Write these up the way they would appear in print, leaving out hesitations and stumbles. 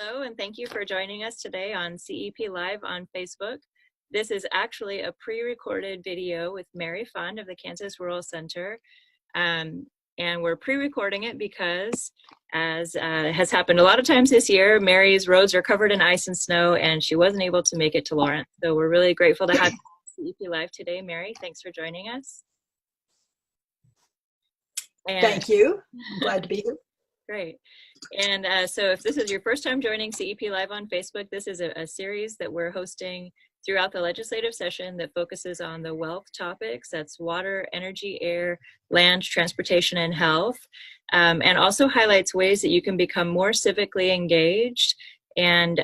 Hello, and thank you for joining us today on CEP Live on Facebook. This is actually a pre-recorded video with Mary Fund of the Kansas Rural Center. And we're pre-recording it because, as has happened a lot of times this year, Mary's roads are covered in ice and snow, and she wasn't able to make it to Lawrence. So we're really grateful to have you on CEP Live today. Mary, thanks for joining us. And thank you. I'm glad to be here. Great. And so if this is your first time joining CEP Live on Facebook, this is a series that we're hosting throughout the legislative session that focuses on the wealth topics. That's water, energy, air, land, transportation, and health, and also highlights ways that you can become more civically engaged and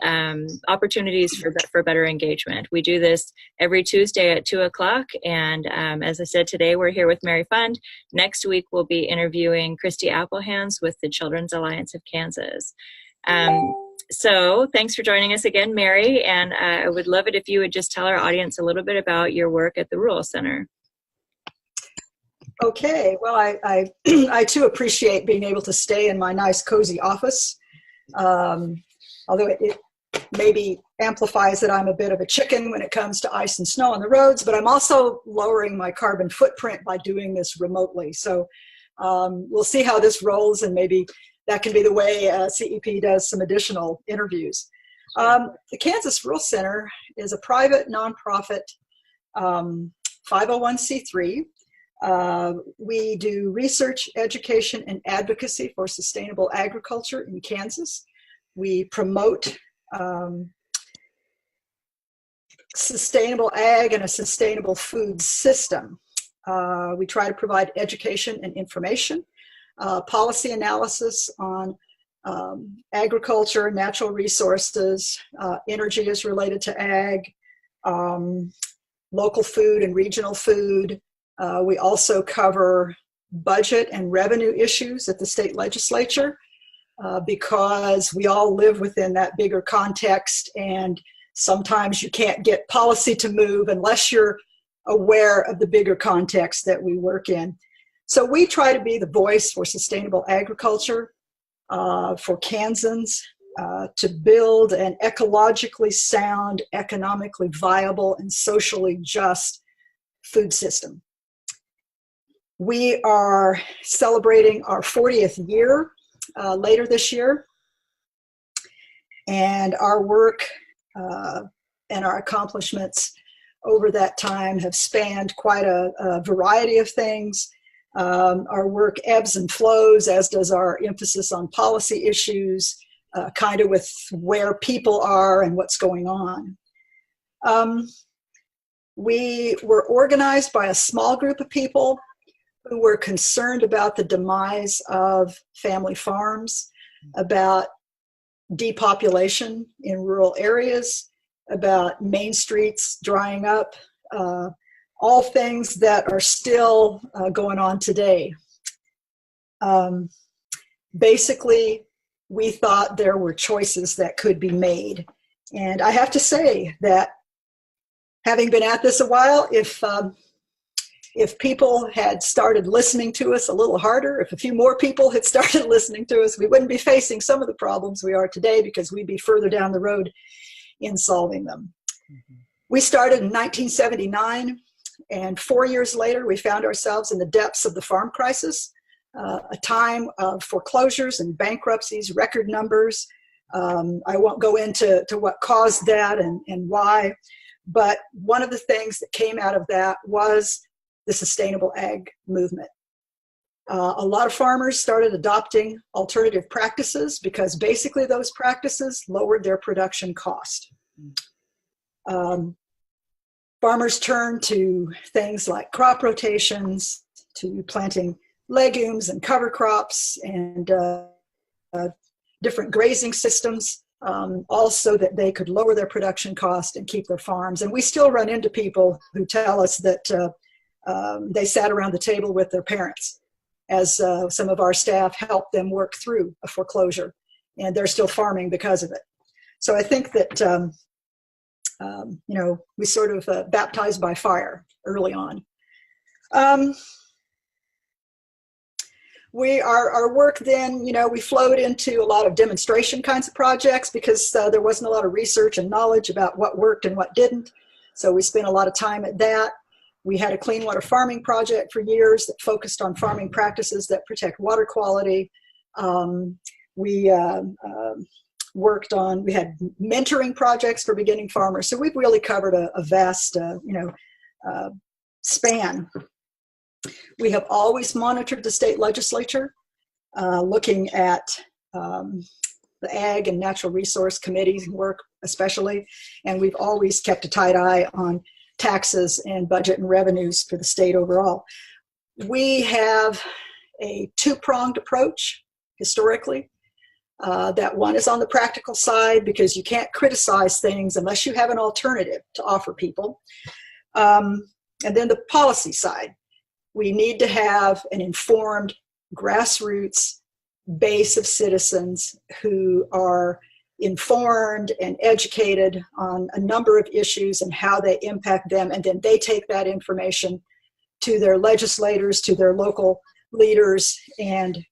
opportunities for better engagement. We do this every Tuesday at 2 o'clock. And as I said, today we're here with Mary Fund. Next week, we'll be interviewing Christy Applehands with the Children's Alliance of Kansas. So thanks for joining us again, Mary. And I would love it if you would just tell our audience a little bit about your work at the Rural Center. Okay, well, I too appreciate being able to stay in my nice, cozy office. Although it maybe amplifies that I'm a bit of a chicken when it comes to ice and snow on the roads, but I'm also lowering my carbon footprint by doing this remotely. So we'll see how this rolls, and maybe that can be the way CEP does some additional interviews. The Kansas Rural Center is a private nonprofit 501c3. We do research, education, and advocacy for sustainable agriculture in Kansas. We promote sustainable ag and a sustainable food system. We try to provide education and information, policy analysis on agriculture, natural resources, energy is related to ag, local food and regional food. We also cover budget and revenue issues at the state legislature. Because we all live within that bigger context, and sometimes you can't get policy to move unless you're aware of the bigger context that we work in. So we try to be the voice for sustainable agriculture for Kansans to build an ecologically sound, economically viable, and socially just food system. We are celebrating our 40th year later this year, and our work and our accomplishments over that time have spanned quite a variety of things. Our work ebbs and flows, as does our emphasis on policy issues, kind of with where people are and what's going on. We were organized by a small group of people who were concerned about the demise of family farms, about depopulation in rural areas, about main streets drying up, all things that are still going on today. Basically, we thought there were choices that could be made. And I have to say that, having been at this a while, if people had started listening to us a little harder, if a few more people had started listening to us, we wouldn't be facing some of the problems we are today, because we'd be further down the road in solving them. Mm-hmm. We started in 1979, and 4 years later, we found ourselves in the depths of the farm crisis, a time of foreclosures and bankruptcies, record numbers. I won't go into what caused that and why, but one of the things that came out of that was the sustainable ag movement. A lot of farmers started adopting alternative practices because basically those practices lowered their production cost. Farmers turned to things like crop rotations, to planting legumes and cover crops and different grazing systems, also that they could lower their production cost and keep their farms. And we still run into people who tell us that they sat around the table with their parents as some of our staff helped them work through a foreclosure, and they're still farming because of it. So I think that, we sort of baptized by fire early on. our work then, we flowed into a lot of demonstration kinds of projects because there wasn't a lot of research and knowledge about what worked and what didn't. So we spent a lot of time at that. We had a clean water farming project for years that focused on farming practices that protect water quality. We had mentoring projects for beginning farmers. So we've really covered a vast, span. We have always monitored the state legislature, looking at the Ag and Natural Resource Committees work especially, and we've always kept a tight eye on taxes and budget and revenues for the state overall. We have a two-pronged approach historically. That one is on the practical side because you can't criticize things unless you have an alternative to offer people. And then the policy side. We need to have an informed grassroots base of citizens who are informed and educated on a number of issues and how they impact them, and then they take that information to their legislators, to their local leaders, and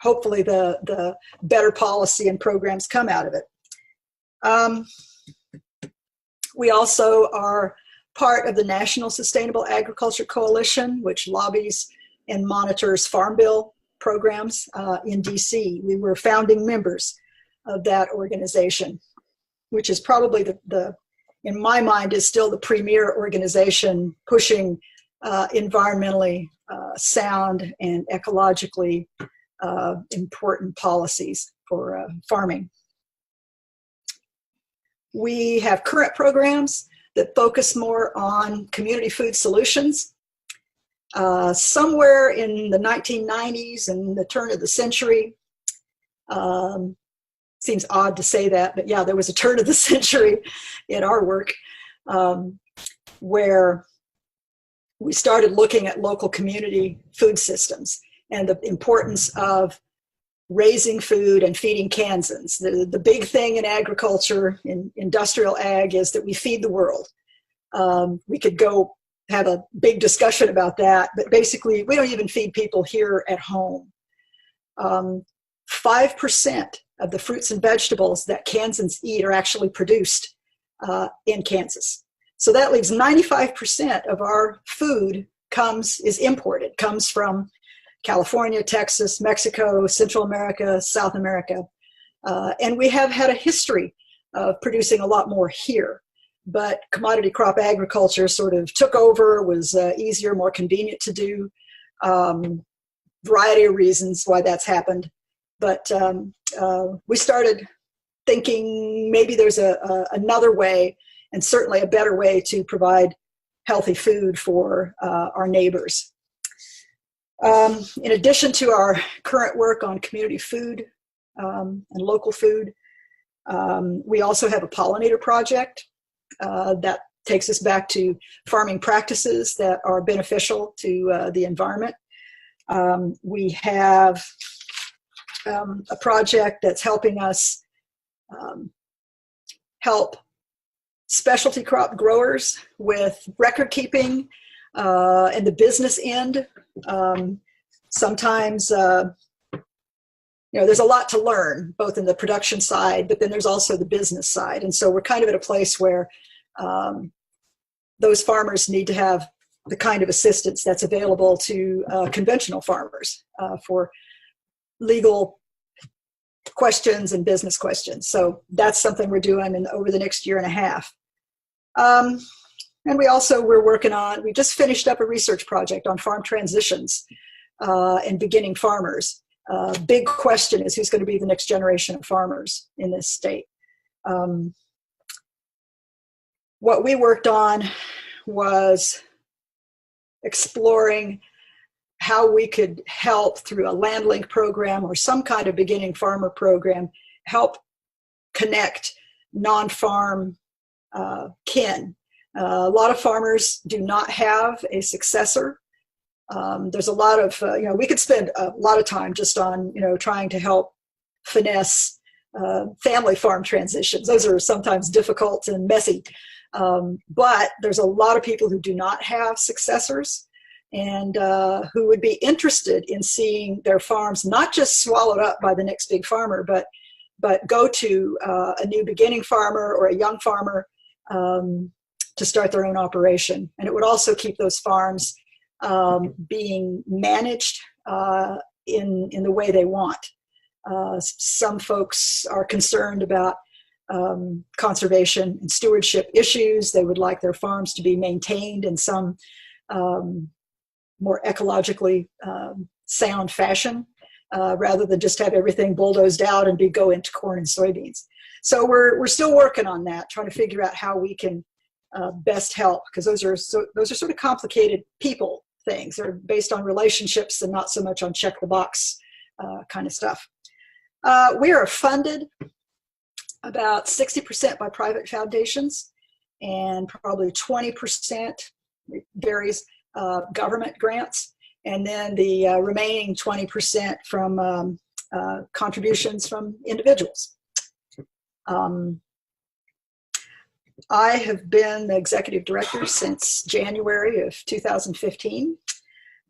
hopefully the better policy and programs come out of it. We also are part of the National Sustainable Agriculture Coalition, which lobbies and monitors Farm Bill programs in DC. We were founding members of that organization, which is probably in my mind, is still the premier organization pushing environmentally sound and ecologically important policies for farming. We have current programs that focus more on community food solutions. Somewhere in the 1990s and the turn of the century, seems odd to say that, but yeah, there was a turn of the century in our work where we started looking at local community food systems and the importance of raising food and feeding Kansans. The big thing in agriculture, in industrial ag, is that we feed the world. We could go have a big discussion about that, but basically we don't even feed people here at home. 5% of the fruits and vegetables that Kansans eat are actually produced in Kansas. So that leaves 95% of our food is imported, comes from California, Texas, Mexico, Central America, South America. And we have had a history of producing a lot more here. But commodity crop agriculture sort of took over, was easier, more convenient to do. Variety of reasons why that's happened. But we started thinking maybe there's another way, and certainly a better way, to provide healthy food for our neighbors. In addition to our current work on community food and local food, we also have a pollinator project that takes us back to farming practices that are beneficial to the environment. We have a project that's helping us help specialty crop growers with record keeping and the business end. Sometimes, there's a lot to learn, both in the production side, but then there's also the business side. And so we're kind of at a place where those farmers need to have the kind of assistance that's available to conventional farmers for legal questions and business questions. So that's something we're doing over the next year and a half. And we just finished up a research project on farm transitions and beginning farmers. Big question is who's going to be the next generation of farmers in this state. What we worked on was exploring how we could help through a land link program or some kind of beginning farmer program, help connect non-farm kin. A lot of farmers do not have a successor. There's a lot of, we could spend a lot of time just on, trying to help finesse family farm transitions. Those are sometimes difficult and messy. But there's a lot of people who do not have successors. and who would be interested in seeing their farms not just swallowed up by the next big farmer, but go to a new beginning farmer or a young farmer to start their own operation. And it would also keep those farms being managed in the way they want. Some folks are concerned about conservation and stewardship issues. They would like their farms to be maintained in some more ecologically sound fashion, rather than just have everything bulldozed out and go into corn and soybeans. So we're still working on that, trying to figure out how we can best help, because those are sort of complicated people things. They're based on relationships and not so much on check the box kind of stuff. We are funded about 60% by private foundations, and probably 20%, it varies, government grants, and then the remaining 20% from contributions from individuals. I have been the executive director since January of 2015,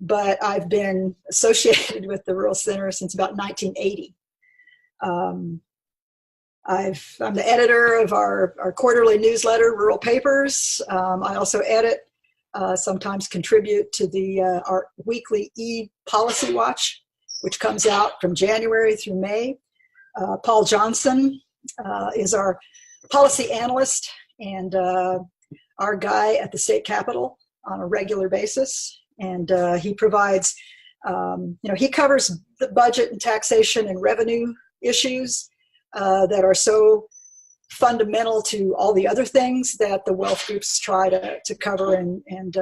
but I've been associated with the Rural Center since about 1980. I'm the editor of our quarterly newsletter, Rural Papers. I also edit, sometimes contribute to our weekly e-Policy Watch, which comes out from January through May. Paul Johnson is our policy analyst and our guy at the state capitol on a regular basis. And he provides, he covers the budget and taxation and revenue issues that are so fundamental to all the other things that the wealth groups try to cover and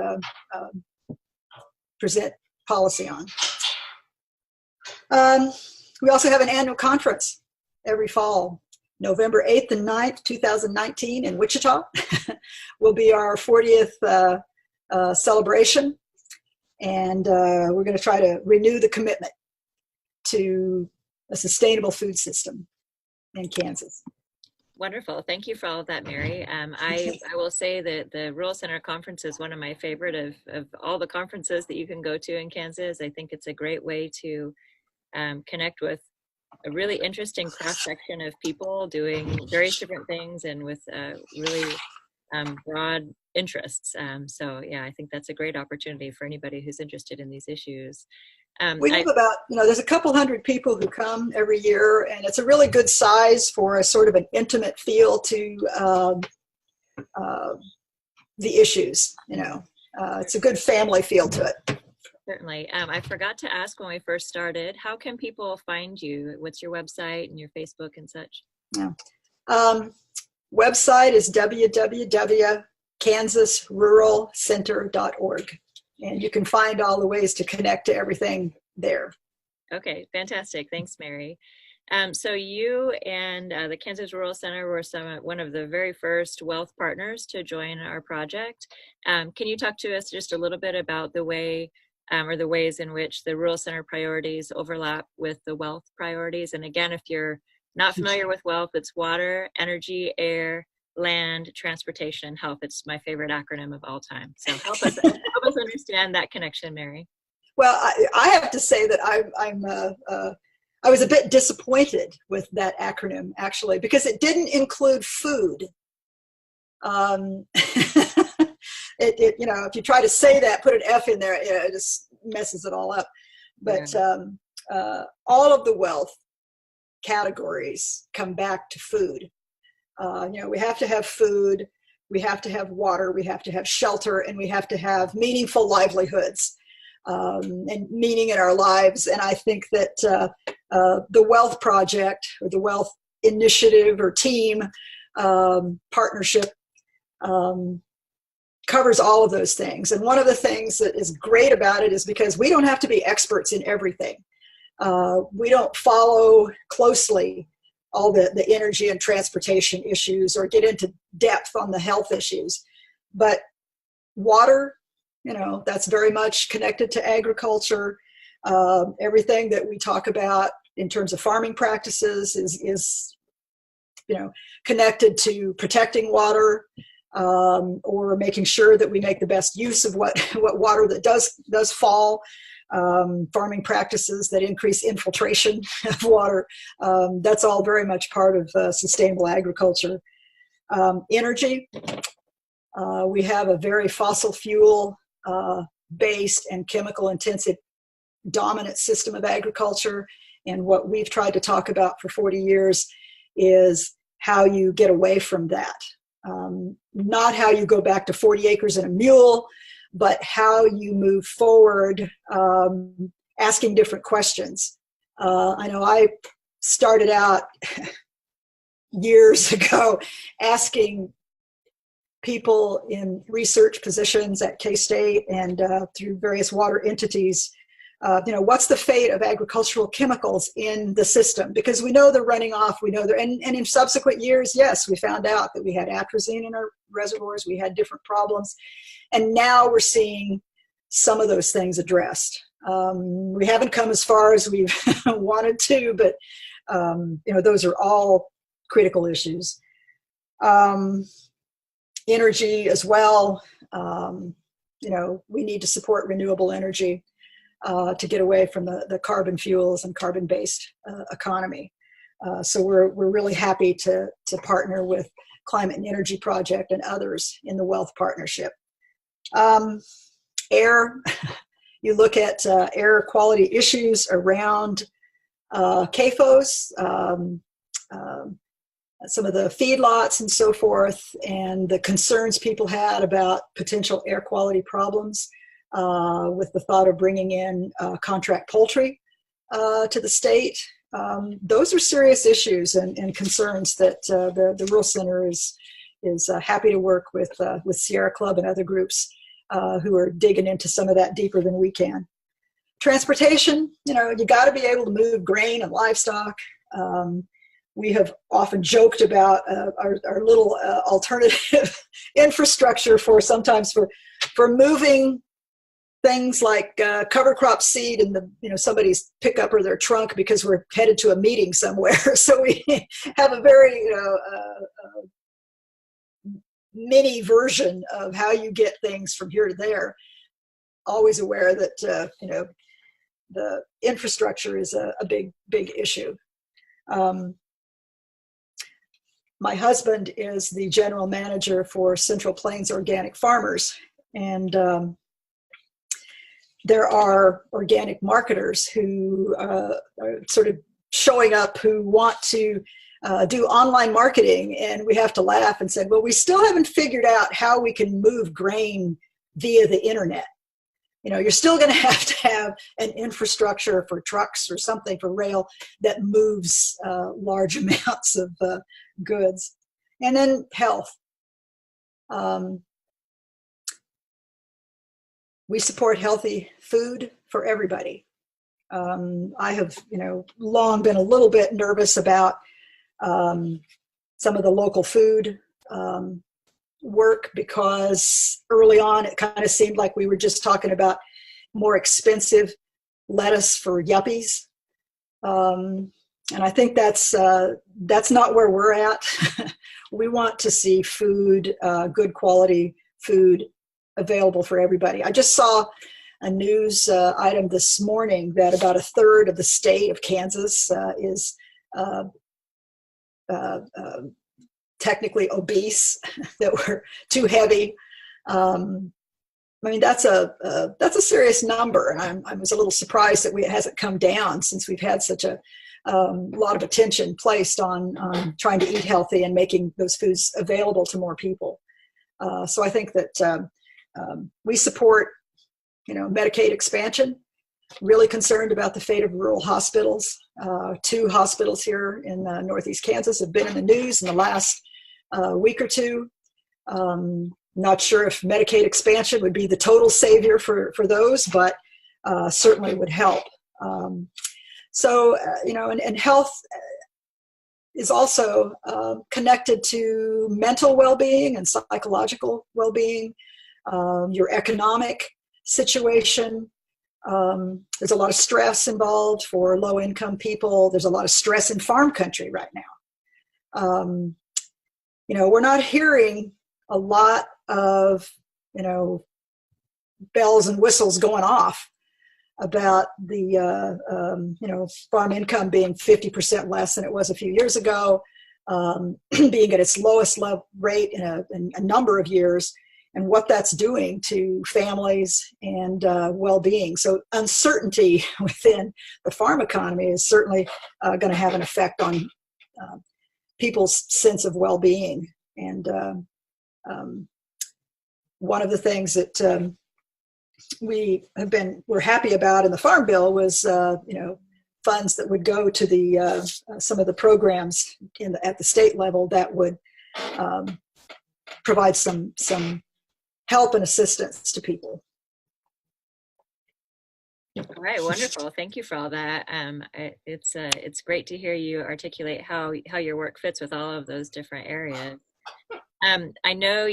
present policy on. We also have an annual conference every fall. November 8th and 9th, 2019 in Wichita will be our 40th celebration. And we're going to try to renew the commitment to a sustainable food system in Kansas. Wonderful. Thank you for all of that, Mary. I will say that the Rural Center Conference is one of my favorite of all the conferences that you can go to in Kansas. I think it's a great way to connect with a really interesting cross-section of people doing various different things and with really broad interests. So yeah, I think that's a great opportunity for anybody who's interested in these issues. We have about, there's a couple hundred people who come every year, and it's a really good size for a sort of an intimate feel to the issues, it's a good family feel to it. Certainly. I forgot to ask when we first started, how can people find you? What's your website and your Facebook and such? Yeah. Website is www.kansasruralcenter.org. And you can find all the ways to connect to everything there. Okay, fantastic. Thanks, Mary. So you and the Kansas Rural Center were one of the very first wealth partners to join our project. Can you talk to us just a little bit about the way or the ways in which the Rural Center priorities overlap with the wealth priorities? And again, if you're not familiar with wealth, it's water, energy, air, land, transportation, and health. It's my favorite acronym of all time. So help us understand that connection, Mary. Well, I have to say that I was a bit disappointed with that acronym, actually, because it didn't include food. If you try to say that, put an F in there, it just messes it all up. But all of the wealth categories come back to food. We have to have food, we have to have water, we have to have shelter, and we have to have meaningful livelihoods and meaning in our lives. And I think that the Wealth Project or the Wealth Initiative or team partnership covers all of those things. And one of the things that is great about it is because we don't have to be experts in everything. We don't follow closely all the energy and transportation issues or get into depth on the health issues. But water, that's very much connected to agriculture. Everything that we talk about in terms of farming practices is connected to protecting water. or making sure that we make the best use of what water that does fall, farming practices that increase infiltration of water. That's all very much part of sustainable agriculture. Energy, we have a very fossil fuel based and chemical intensive dominant system of agriculture. And what we've tried to talk about for 40 years is how you get away from that. Not how you go back to 40 acres and a mule, but how you move forward, asking different questions. I know I started out years ago asking people in research positions at K-State and through various water entities, what's the fate of agricultural chemicals in the system? Because we know they're running off, we know and in subsequent years, yes, we found out that we had atrazine in our reservoirs, we had different problems, and now we're seeing some of those things addressed. We haven't come as far as we've wanted to, but those are all critical issues. Energy as well, we need to support renewable energy to get away from the carbon fuels and carbon-based economy. So we're really happy to partner with Climate+Energy Project and others in the Wealth Partnership. Air, you look at air quality issues around CAFOs, some of the feedlots and so forth, and the concerns people had about potential air quality problems with the thought of bringing in contract poultry to the state. Those are serious issues and concerns that the Rural Center is happy to work with Sierra Club and other groups who are digging into some of that deeper than we can. Transportation, you got to be able to move grain and livestock. We have often joked about our little alternative infrastructure sometimes for moving things like cover crop seed in somebody's pickup or their trunk because we're headed to a meeting somewhere. So we have a very mini version of how you get things from here to there. Always aware that the infrastructure is a big issue. My husband is the general manager for Central Plains Organic Farmers, and there are organic marketers who are sort of showing up who want to do online marketing, and we have to laugh and say, well, we still haven't figured out how we can move grain via the internet. You're still going to have an infrastructure for trucks or something for rail that moves large amounts of goods. And then health. We support healthy food for everybody. I have, long been a little bit nervous about some of the local food work, because early on it kind of seemed like we were just talking about more expensive lettuce for yuppies. And I think that's not where we're at. We want to see food, good quality food available for everybody. I just saw a news item this morning that about 1/3 of the state of Kansas is technically obese, that we're too heavy. That's a serious number, and I was a little surprised that it hasn't come down since we've had such a lot of attention placed on trying to eat healthy and making those foods available to more people. So I think that we support, Medicaid expansion. Really concerned about the fate of rural hospitals. 2 hospitals here in Northeast Kansas have been in the news in the last week or two. Not sure if Medicaid expansion would be the total savior for those, but certainly would help. And health is also connected to mental well-being and psychological well-being, your economic situation. There's a lot of stress involved for low-income people. There's a lot of stress in farm country right now. We're not hearing a lot of, bells and whistles going off about the, farm income being 50% less than it was a few years ago, being at its lowest rate in a number of years, and what that's doing to families and well-being. So uncertainty within the farm economy is certainly going to have an effect on people's sense of well-being. And one of the things that we're happy about in the Farm Bill was funds that would go to the some of the programs at the state level that would provide some help and assistance to people. All right, wonderful. Thank you for all that. It's great to hear you articulate how your work fits with all of those different areas. I know,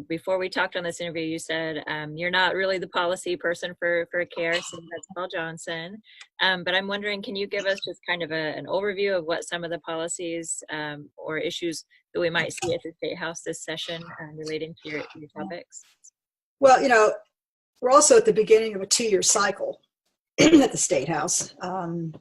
before we talked on this interview, you said you're not really the policy person for CARE, so that's Paul Johnson. But I'm wondering, can you give us just kind of an overview of what some of the policies or issues that we might see at the State House this session relating to your topics? Well, we're also at the beginning of a 2-year cycle at the State House.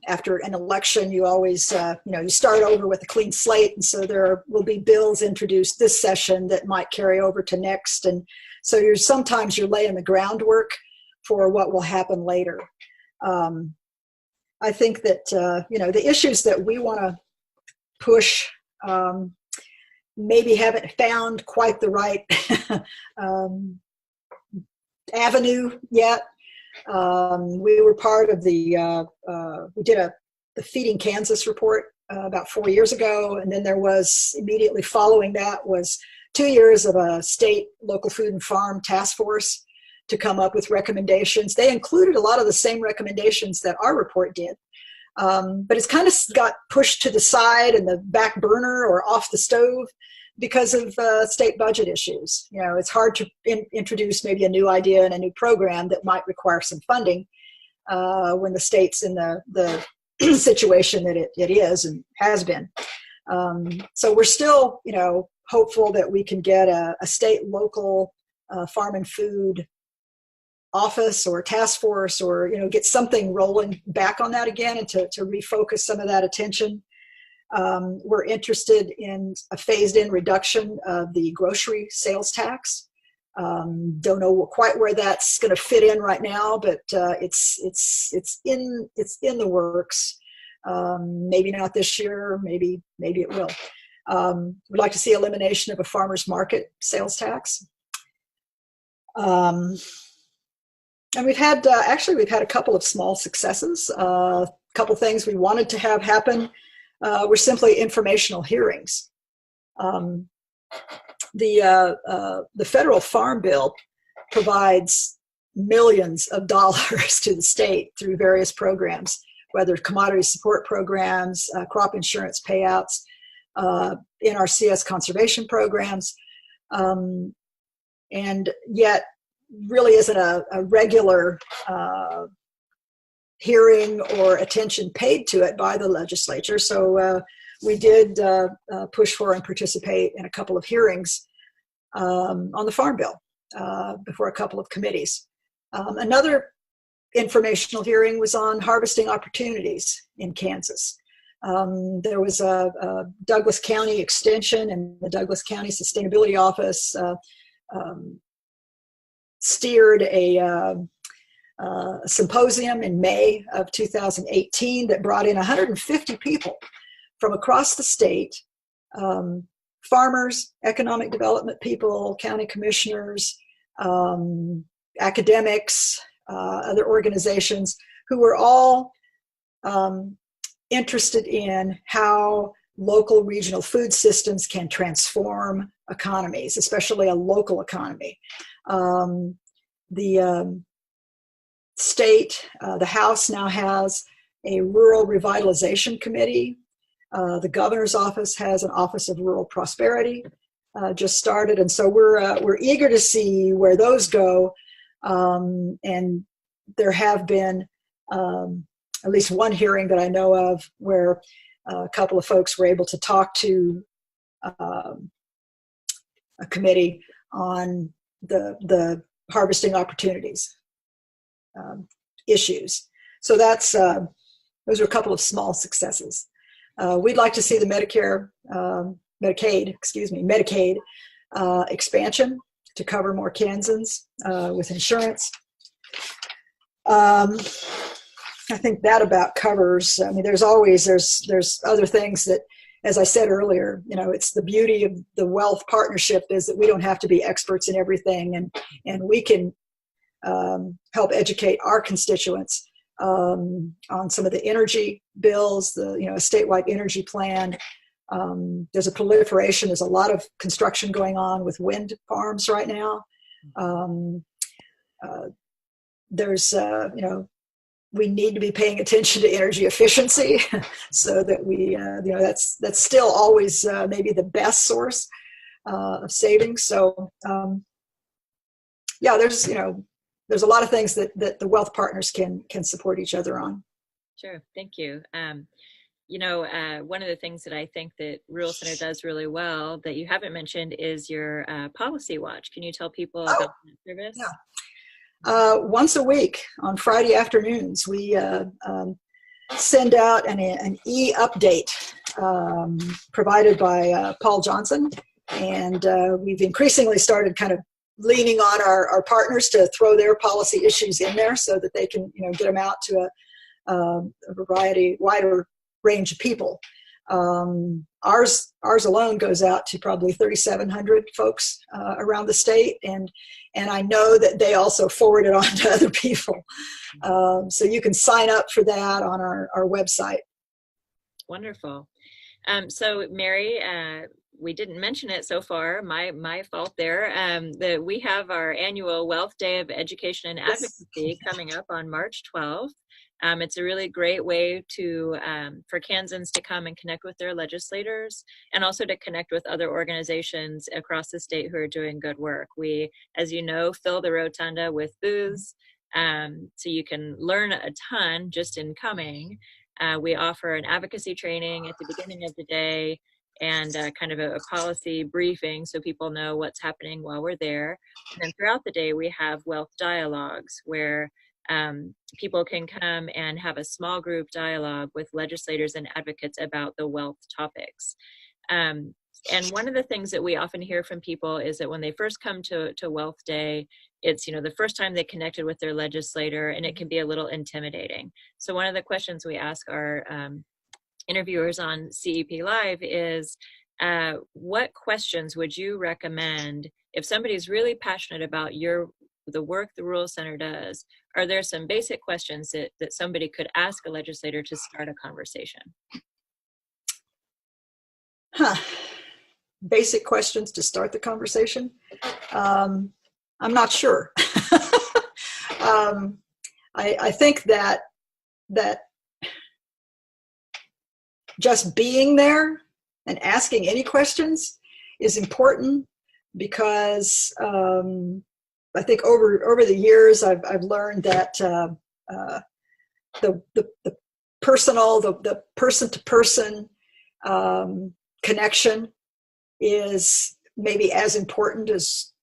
After an election, you always, you start over with a clean slate. And so there will be bills introduced this session that might carry over to next. And so sometimes you're laying the groundwork for what will happen later. I think that, the issues that we want to push maybe haven't found quite the right avenue yet. We were part of we did the Feeding Kansas report about 4 years ago, and then there was immediately following that was 2 years of a state local food and farm task force to come up with recommendations. They included a lot of the same recommendations that our report did, but it's kind of got pushed to the side and the back burner or off the stove because of state budget issues. It's hard to introduce maybe a new idea and a new program that might require some funding when the state's in the situation that it is and has been. So we're still, hopeful that we can get a state local farm and food office or task force or, get something rolling back on that again and to refocus some of that attention. We're interested in a phased-in reduction of the grocery sales tax. Don't know quite where that's going to fit in right now, but it's in the works. Maybe not this year. Maybe it will. We'd like to see elimination of a farmers market sales tax. And we've had a couple of small successes. A couple things we wanted to have happen were simply informational hearings. The federal farm bill provides millions of dollars to the state through various programs, whether commodity support programs, crop insurance payouts, NRCS conservation programs, and yet really isn't a regular hearing or attention paid to it by the legislature. So we did push for and participate in a couple of hearings on the Farm Bill before a couple of committees. Another informational hearing was on harvesting opportunities in Kansas. There was a Douglas County Extension and the Douglas County Sustainability Office steered a symposium in May of 2018 that brought in 150 people from across the state, farmers, economic development people, county commissioners, academics, other organizations who were all interested in how local regional food systems can transform economies, especially a local economy. The state, the House now has a rural revitalization committee. The governor's office has an Office of Rural Prosperity, just started. And so we're eager to see where those go. And there have been at least one hearing that I know of where a couple of folks were able to talk to a committee on the harvesting opportunities issues. So that's those are a couple of small successes. We'd like to see the Medicaid expansion to cover more Kansans with insurance. I think that about covers. I mean, there's other things that, as I said earlier, it's the beauty of the wealth partnership is that we don't have to be experts in everything, and we can help educate our constituents on some of the energy bills, a statewide energy plan. There's a proliferation. There's a lot of construction going on with wind farms right now. We need to be paying attention to energy efficiency so that we, that's still always maybe the best source of savings. So, there's a lot of things that the wealth partners can support each other on. Sure, thank you. One of the things that I think that Rural Center does really well that you haven't mentioned is your policy watch. Can you tell people about that service? Yeah. Once a week on Friday afternoons, we send out an e-update provided by Paul Johnson. And we've increasingly started kind of leaning on our partners to throw their policy issues in there so that they can get them out to a wider range of people. Ours alone goes out to probably 3,700 folks around the state, and I know that they also forward it on to other people. So you can sign up for that on our website. Wonderful. So Mary, we didn't mention it so far. My fault there. That we have our annual Wealth Day of Education and Advocacy coming up on March 12th. It's a really great way for Kansans to come and connect with their legislators and also to connect with other organizations across the state who are doing good work. We, as you know, fill the rotunda with booths, so you can learn a ton just in coming. We offer an advocacy training at the beginning of the day and kind of a policy briefing so people know what's happening while we're there. And then throughout the day, we have wealth dialogues where people can come and have a small group dialogue with legislators and advocates about the wealth topics. And one of the things that we often hear from people is that when they first come to Wealth Day, it's the first time they connected with their legislator, and it can be a little intimidating. So one of the questions we ask our interviewers on CEP Live is, what questions would you recommend if somebody's really passionate about the work the Rural Center does? Are there some basic questions that somebody could ask a legislator to start a conversation? Basic questions to start the conversation? I'm not sure. I think that just being there and asking any questions is important, because I think over the years I've learned that the personal, the person-to-person connection is maybe as important as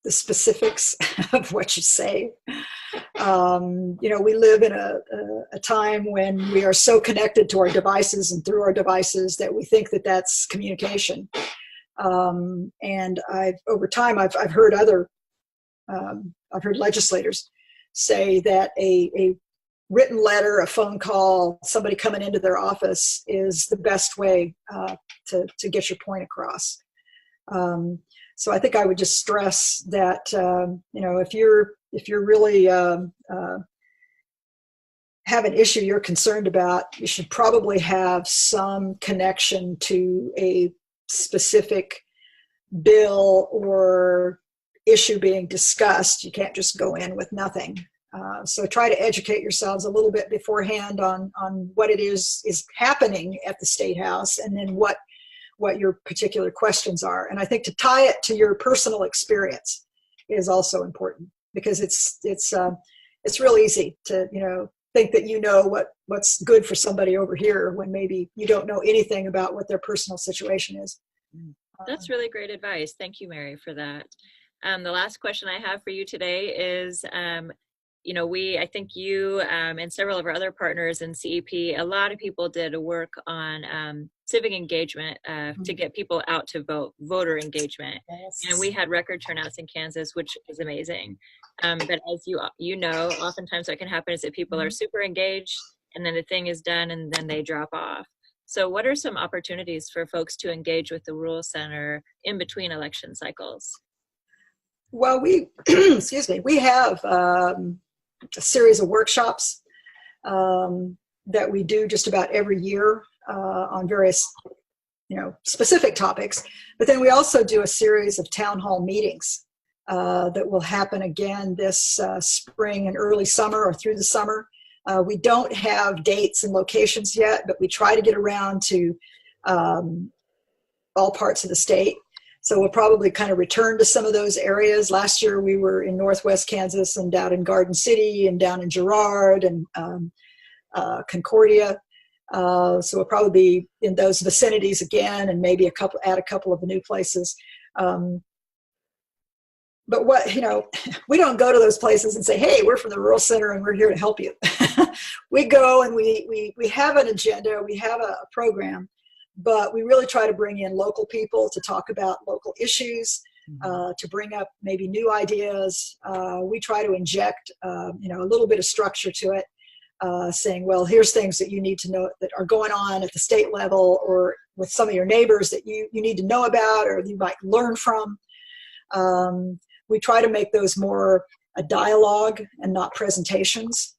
the specifics of what you say. We live in a time when we are so connected to our devices and through our devices that we think that that's communication. And over time I've heard I've heard legislators say that a written letter, a phone call, somebody coming into their office is the best way to get your point across. So I think I would just stress that if you're really have an issue you're concerned about, you should probably have some connection to a specific bill or issue being discussed. You can't just go in with nothing. So try to educate yourselves a little bit beforehand on what it is happening at the State House, and then what your particular questions are. And I think to tie it to your personal experience is also important, because it's real easy to think that what's good for somebody over here when maybe you don't know anything about what their personal situation is. That's really great advice. Thank you, Mary, for that. The last question I have for you today is, you know, I think you and several of our other partners in CEP, a lot of people did a work on civic engagement to get people out to vote, voter engagement. Yes. And we had record turnouts in Kansas, which is amazing. But as you know, oftentimes what can happen is that people are super engaged and then the thing is done and then they drop off. So what are some opportunities for folks to engage with the Rural Center in between election cycles? Well, excuse me, we have a series of workshops that we do just about every year on various, specific topics. But then we also do a series of town hall meetings that will happen again this spring and early summer or through the summer. We don't have dates and locations yet, but we try to get around to all parts of the state. So we'll probably kind of return to some of those areas. Last year we were in Northwest Kansas and down in Garden City and down in Girard and Concordia. So we'll probably be in those vicinities again and maybe add a couple of new places. But we don't go to those places and say, hey, we're from the Rural Center and we're here to help you. We go and we have an agenda, we have a program, but we really try to bring in local people to talk about local issues, to bring up maybe new ideas. We try to inject, a little bit of structure to it, saying, well, here's things that you need to know that are going on at the state level or with some of your neighbors that you need to know about or you might learn from. We try to make those more a dialogue and not presentations.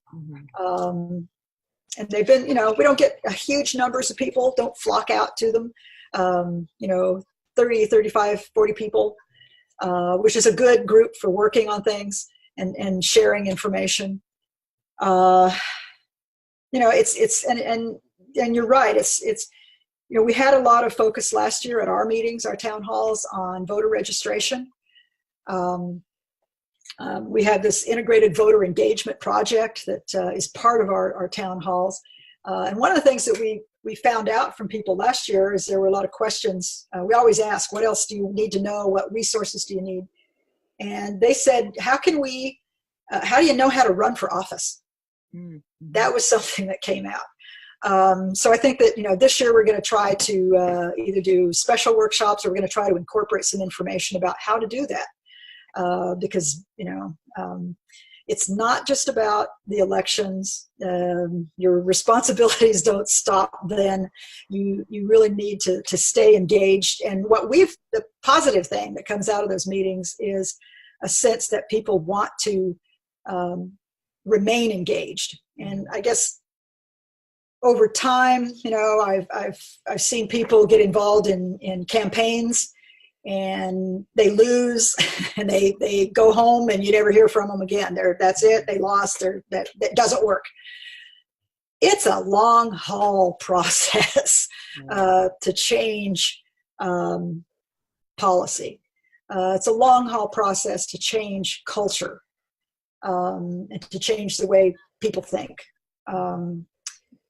And they've been, we don't get huge numbers of people, don't flock out to them, 30, 35, 40 people, which is a good group for working on things and sharing information. And you're right. We had a lot of focus last year at our meetings, our town halls on voter registration. We have this integrated voter engagement project that is part of our town halls. And one of the things that we found out from people last year is there were a lot of questions. We always ask, what else do you need to know? What resources do you need? And they said, how do you know how to run for office? That was something that came out. So I think that, this year we're going to try to either do special workshops or we're going to try to incorporate some information about how to do that. Because, it's not just about the elections. Your responsibilities don't stop then. You really need to stay engaged. And the positive thing that comes out of those meetings is a sense that people want to remain engaged. And I guess over time, I've seen people get involved in campaigns and they lose and they go home and you never hear from them again. That's it. They lost. That doesn't work. It's a long haul process to change policy. It's a long haul process to change culture and to change the way people think.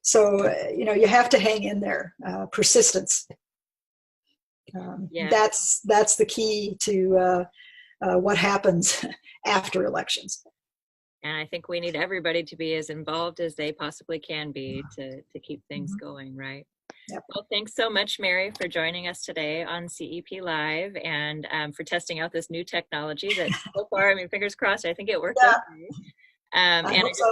So you have to hang in there. Persistence. That's the key to what happens after elections. And I think we need everybody to be as involved as they possibly can be to keep things going, right? Yep. Well, thanks so much, Mary, for joining us today on CEP Live and for testing out this new technology that so far, fingers crossed, I think it worked out for you. And I just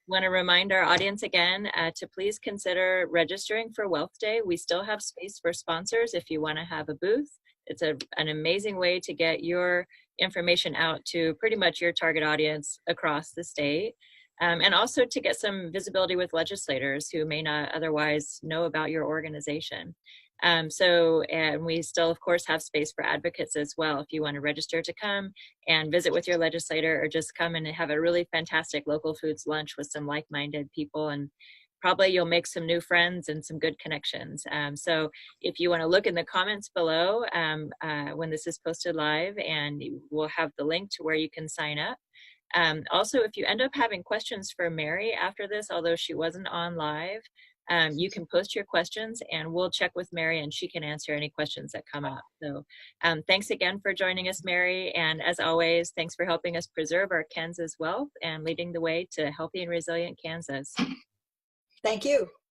want to remind our audience again to please consider registering for Wealth Day. We still have space for sponsors if you want to have a booth. It's an amazing way to get your information out to pretty much your target audience across the state. And also to get some visibility with legislators who may not otherwise know about your organization. And we still, of course, have space for advocates as well. If you want to register to come and visit with your legislator or just come and have a really fantastic local foods lunch with some like-minded people, and probably you'll make some new friends and some good connections. So if you want to look in the comments below when this is posted live, and we'll have the link to where you can sign up. Also, if you end up having questions for Mary after this, although she wasn't on live, you can post your questions and we'll check with Mary and she can answer any questions that come up. So thanks again for joining us, Mary. And as always, thanks for helping us preserve our Kansas wealth and leading the way to healthy and resilient Kansas. Thank you.